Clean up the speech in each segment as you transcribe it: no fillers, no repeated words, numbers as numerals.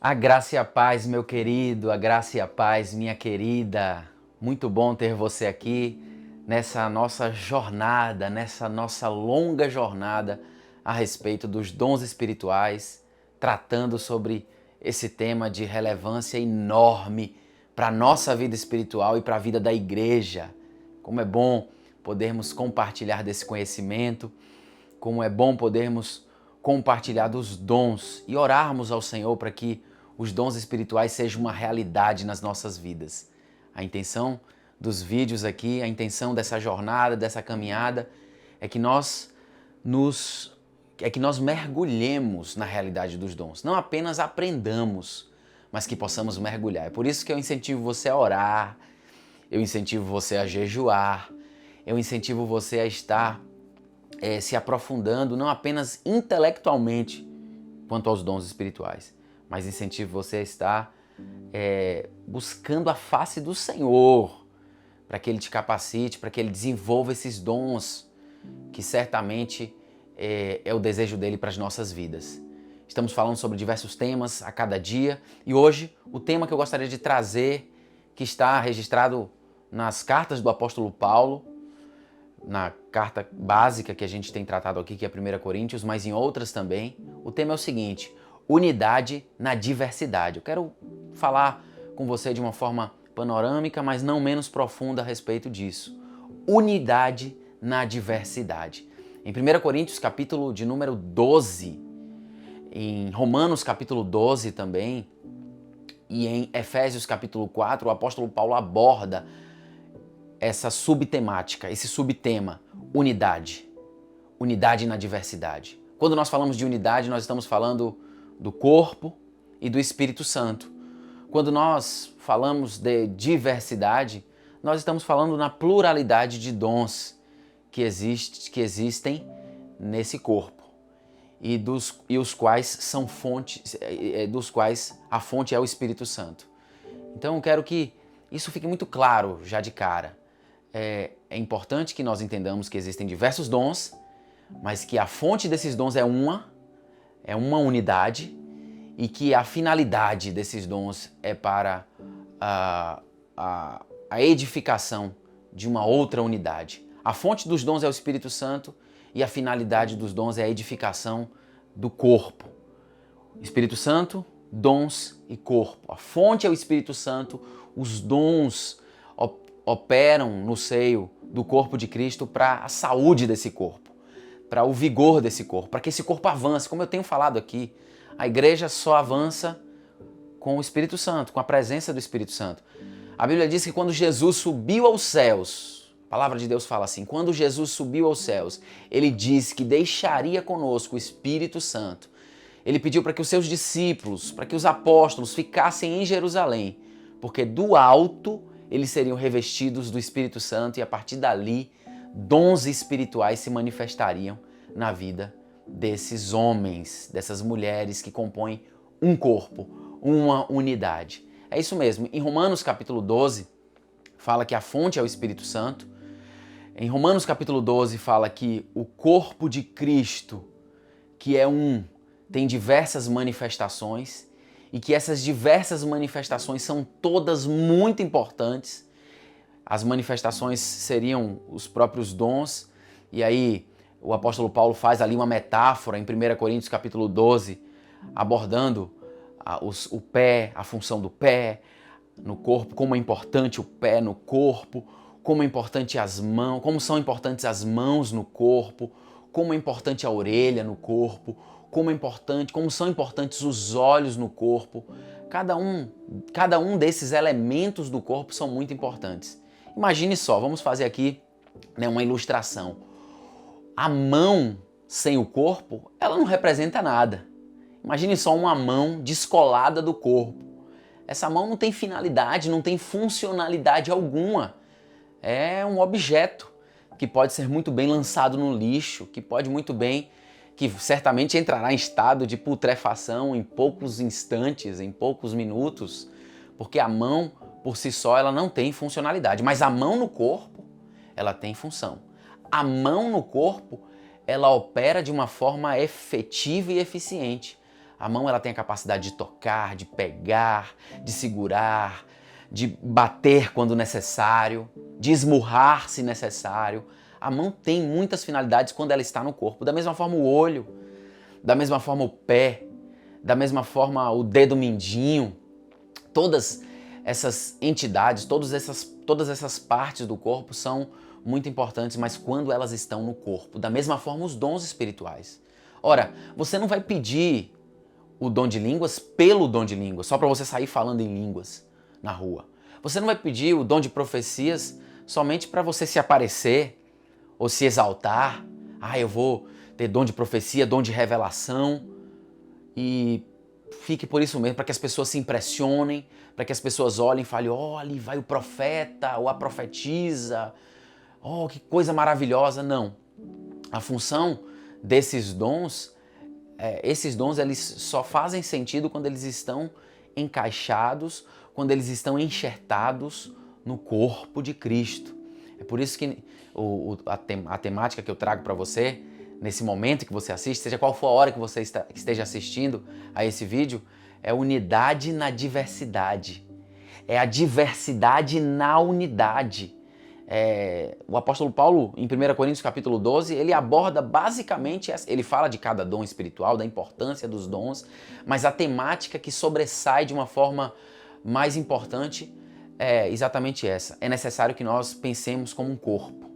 A graça e a paz, meu querido, a graça e a paz, minha querida. Muito bom ter você aqui nessa nossa jornada, nessa nossa longa jornada a respeito dos dons espirituais, tratando sobre esse tema de relevância enorme para a nossa vida espiritual e para a vida da igreja. Como é bom podermos compartilhar desse conhecimento, como é bom podermos compartilhar dos dons e orarmos ao Senhor para que os dons espirituais sejam uma realidade nas nossas vidas. A intenção dos vídeos aqui, a intenção dessa jornada, dessa caminhada, é que nós mergulhemos na realidade dos dons. Não apenas aprendamos, mas que possamos mergulhar. É por isso que eu incentivo você a orar, eu incentivo você a jejuar, eu incentivo você a estar se aprofundando não apenas intelectualmente quanto aos dons espirituais, mas incentivo você a estar buscando a face do Senhor para que Ele te capacite, para que Ele desenvolva esses dons que certamente é o desejo dele para as nossas vidas. Estamos falando sobre diversos temas a cada dia e hoje o tema que eu gostaria de trazer, que está registrado nas cartas do apóstolo Paulo, na carta básica que a gente tem tratado aqui, que é 1 Coríntios, mas em outras também, o tema é o seguinte: unidade na diversidade. Eu quero falar com você de uma forma panorâmica, mas não menos profunda a respeito disso. Unidade na diversidade. Em 1 Coríntios, capítulo de número 12, em Romanos, capítulo 12 também, e em Efésios, capítulo 4, o apóstolo Paulo aborda essa subtemática, esse subtema, unidade. Unidade na diversidade. Quando nós falamos de unidade, nós estamos falando do corpo e do Espírito Santo. Quando nós falamos de diversidade, nós estamos falando na pluralidade de dons que existem nesse corpo e os quais são fontes, dos quais a fonte é o Espírito Santo. Então eu quero que isso fique muito claro já de cara. É importante que nós entendamos que existem diversos dons, mas que a fonte desses dons é uma unidade, e que a finalidade desses dons é para a edificação de uma outra unidade. A fonte dos dons é o Espírito Santo e a finalidade dos dons é a edificação do corpo. Espírito Santo, dons e corpo. A fonte é o Espírito Santo, os dons operam no seio do corpo de Cristo para a saúde desse corpo, para o vigor desse corpo, para que esse corpo avance. Como eu tenho falado aqui, a igreja só avança com o Espírito Santo, com a presença do Espírito Santo. A Bíblia diz que quando Jesus subiu aos céus, a palavra de Deus fala assim, quando Jesus subiu aos céus, ele disse que deixaria conosco o Espírito Santo. Ele pediu para que os seus discípulos, para que os apóstolos ficassem em Jerusalém, porque do alto eles seriam revestidos do Espírito Santo e a partir dali dons espirituais se manifestariam na vida desses homens, dessas mulheres que compõem um corpo, uma unidade. É isso mesmo. Em Romanos capítulo 12 fala que a fonte é o Espírito Santo. Em Romanos capítulo 12 fala que o corpo de Cristo, que é um, tem diversas manifestações e que essas diversas manifestações são todas muito importantes. As manifestações seriam os próprios dons, e aí o apóstolo Paulo faz ali uma metáfora em 1 Coríntios capítulo 12, abordando o pé, a função do pé no corpo, como é importante o pé no corpo, como é importante as mãos, como são importantes as mãos no corpo, como é importante a orelha no corpo, como são importantes os olhos no corpo. Cada um desses elementos do corpo são muito importantes. Imagine só, vamos fazer aqui uma ilustração. A mão sem o corpo, ela não representa nada. Imagine só uma mão descolada do corpo. Essa mão não tem finalidade, não tem funcionalidade alguma. É um objeto que pode ser muito bem lançado no lixo, que certamente entrará em estado de putrefação em poucos instantes, em poucos minutos, porque a mão por si só ela não tem funcionalidade, mas a mão no corpo, ela tem função. A mão no corpo, ela opera de uma forma efetiva e eficiente. A mão ela tem a capacidade de tocar, de pegar, de segurar, de bater quando necessário, de esmurrar se necessário. A mão tem muitas finalidades quando ela está no corpo. Da mesma forma o olho, da mesma forma o pé, da mesma forma o dedo mindinho. Todas essas entidades, todas essas partes do corpo são muito importantes, mas quando elas estão no corpo. Da mesma forma os dons espirituais. Ora, você não vai pedir o dom de línguas pelo dom de línguas, só para você sair falando em línguas na rua. Você não vai pedir o dom de profecias somente para você se aparecer ou se exaltar. Ah, eu vou ter dom de profecia, dom de revelação e fique por isso mesmo, para que as pessoas se impressionem, para que as pessoas olhem e falem, ó, ali vai o profeta ou a profetisa, oh, que coisa maravilhosa. Não. A função desses dons, esses dons eles só fazem sentido quando eles estão encaixados, quando eles estão enxertados no corpo de Cristo. É por isso que a temática que eu trago para você, nesse momento que você assiste, seja qual for a hora que você esteja assistindo a esse vídeo, é unidade na diversidade. É a diversidade na unidade. O apóstolo Paulo, em 1 Coríntios capítulo 12, ele aborda basicamente, ele fala de cada dom espiritual, da importância dos dons, mas a temática que sobressai de uma forma mais importante é exatamente essa. É necessário que nós pensemos como um corpo.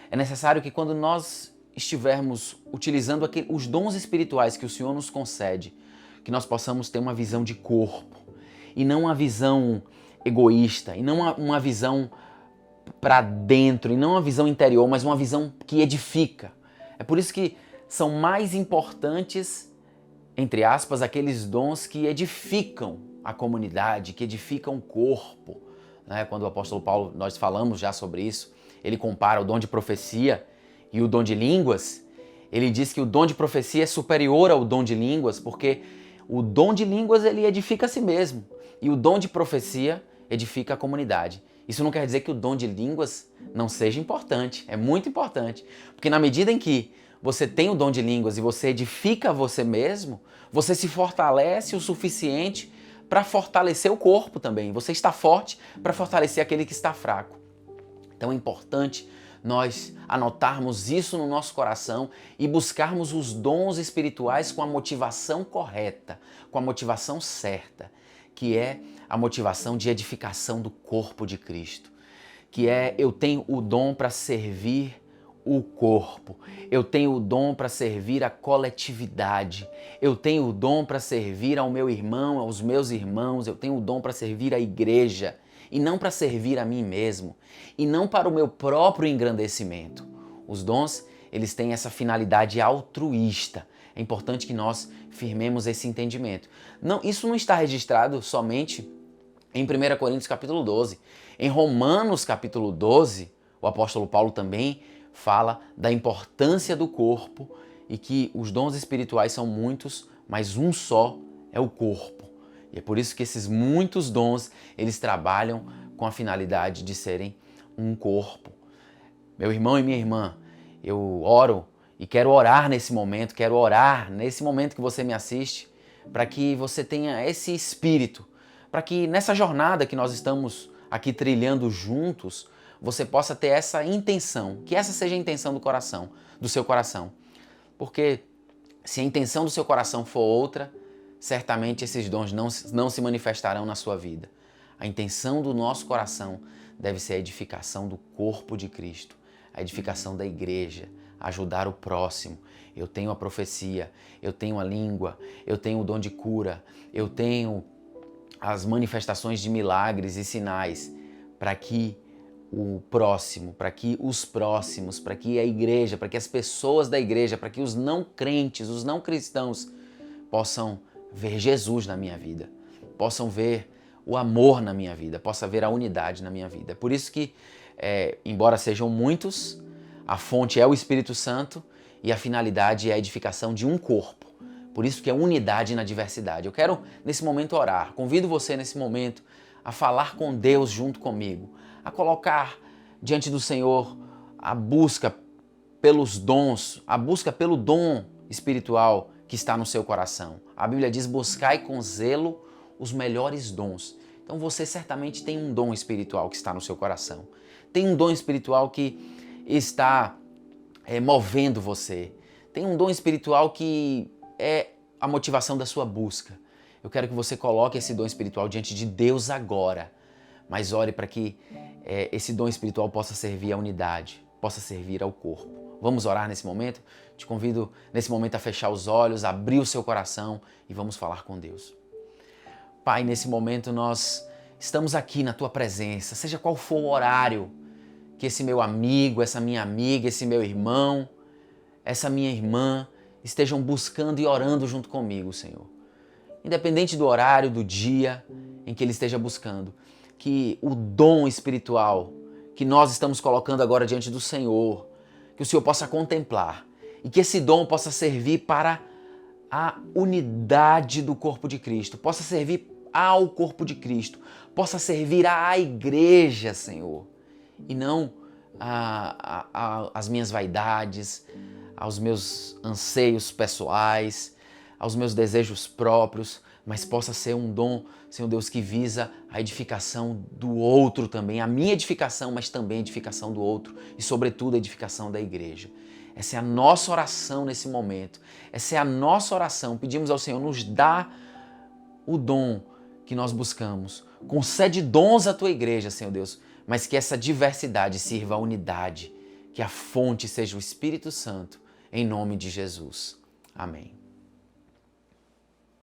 É necessário que quando nós estivermos utilizando os dons espirituais que o Senhor nos concede, que nós possamos ter uma visão de corpo, e não uma visão egoísta, e não uma visão para dentro, e não uma visão interior, mas uma visão que edifica. É por isso que são mais importantes, entre aspas, aqueles dons que edificam a comunidade, que edificam o corpo. Quando o apóstolo Paulo, nós falamos já sobre isso, ele compara o dom de profecia e o dom de línguas. Ele diz que o dom de profecia é superior ao dom de línguas, porque o dom de línguas ele edifica a si mesmo, e o dom de profecia edifica a comunidade. Isso não quer dizer que o dom de línguas não seja importante, é muito importante, porque na medida em que você tem o dom de línguas e você edifica você mesmo, você se fortalece o suficiente para fortalecer o corpo também. Você está forte para fortalecer aquele que está fraco. Então é importante nós anotarmos isso no nosso coração e buscarmos os dons espirituais com a motivação correta, com a motivação certa, que é a motivação de edificação do corpo de Cristo, que é eu tenho o dom para servir o corpo, eu tenho o dom para servir a coletividade, eu tenho o dom para servir ao meu irmão, aos meus irmãos, eu tenho o dom para servir a igreja, e não para servir a mim mesmo, e não para o meu próprio engrandecimento. Os dons, eles têm essa finalidade altruísta. É importante que nós firmemos esse entendimento. Não, isso não está registrado somente em 1 Coríntios capítulo 12. Em Romanos capítulo 12, o apóstolo Paulo também fala da importância do corpo e que os dons espirituais são muitos, mas um só é o corpo. E é por isso que esses muitos dons, eles trabalham com a finalidade de serem um corpo. Meu irmão e minha irmã, eu oro e quero orar nesse momento que você me assiste, para que você tenha esse espírito, para que nessa jornada que nós estamos aqui trilhando juntos, você possa ter essa intenção, que essa seja a intenção do seu coração. Porque se a intenção do seu coração for outra, certamente esses dons não se manifestarão na sua vida. A intenção do nosso coração deve ser a edificação do corpo de Cristo, a edificação da igreja, ajudar o próximo. Eu tenho a profecia, eu tenho a língua, eu tenho o dom de cura, eu tenho as manifestações de milagres e sinais para que o próximo, para que os próximos, para que a igreja, para que as pessoas da igreja, para que os não crentes, os não cristãos possam ver Jesus na minha vida, possam ver o amor na minha vida, possam ver a unidade na minha vida. É por isso que, embora sejam muitos, a fonte é o Espírito Santo e a finalidade é a edificação de um corpo. Por isso que é unidade na diversidade. Eu quero, nesse momento, orar. Convido você, nesse momento, a falar com Deus junto comigo, a colocar diante do Senhor a busca pelos dons, a busca pelo dom espiritual que está no seu coração. A Bíblia diz: buscai com zelo os melhores dons. Então você certamente tem um dom espiritual que está no seu coração. Tem um dom espiritual que está movendo você. Tem um dom espiritual que é a motivação da sua busca. Eu quero que você coloque esse dom espiritual diante de Deus agora. Mas ore para que esse dom espiritual possa servir à unidade, possa servir ao corpo. Vamos orar nesse momento? Te convido nesse momento a fechar os olhos, abrir o seu coração e vamos falar com Deus. Pai, nesse momento nós estamos aqui na Tua presença, seja qual for o horário que esse meu amigo, essa minha amiga, esse meu irmão, essa minha irmã estejam buscando e orando junto comigo, Senhor. Independente do horário, do dia em que ele esteja buscando, que o dom espiritual que nós estamos colocando agora diante do Senhor, que o Senhor possa contemplar e que esse dom possa servir para a unidade do corpo de Cristo, possa servir ao corpo de Cristo, possa servir à igreja, Senhor, e não às minhas vaidades, aos meus anseios pessoais, aos meus desejos próprios, mas possa ser um dom, Senhor Deus, que visa a edificação do outro também, a minha edificação, mas também a edificação do outro e, sobretudo, a edificação da igreja. Essa é a nossa oração nesse momento. Essa é a nossa oração. Pedimos ao Senhor, nos dá o dom que nós buscamos. Concede dons à Tua igreja, Senhor Deus, mas que essa diversidade sirva à unidade, que a fonte seja o Espírito Santo, em nome de Jesus. Amém.